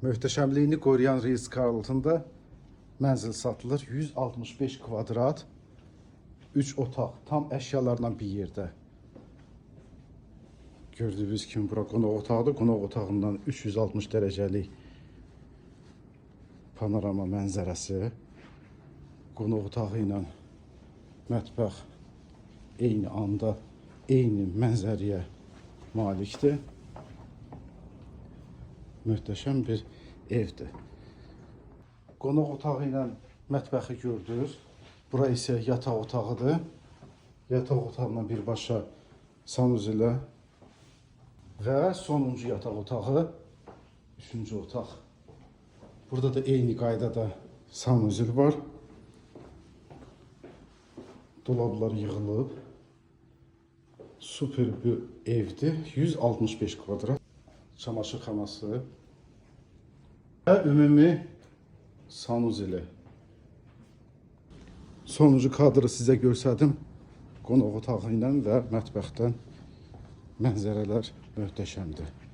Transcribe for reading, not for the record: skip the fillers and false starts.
Möhtəşəmliyini qoruyan Ritz-Carlton'da mənzil satılır. 165 kvadrat, 3 otaq, tam əşyalarla bir yerdə. Gördüyünüz kimi bura qonaq otağıdır. Qonaq otağından 360 dərəcəlik panorama mənzərəsi. Qonaq otağı ilə mətbəx eyni anda, eyni mənzərəyə malikdir. Möhtəşəm bir evdir. Qonaq otağı ilə mətbəxi gördünüz. Bura isə yataq otağıdır. Yataq otağına birbaşa sanuzilə və sonuncu yataq otağı, üçüncü otaq. Burada da eyni qaydada sanuzil var. Dolablar yığılıb. Super bir evdir. 165 kvadrat. Çamaşırxanası və ümumi sanuzili. Sonuncu kadrı sizə göstərdim. Qonaq otağı ilə və mətbəxdən mənzərələr möhtəşəmdir.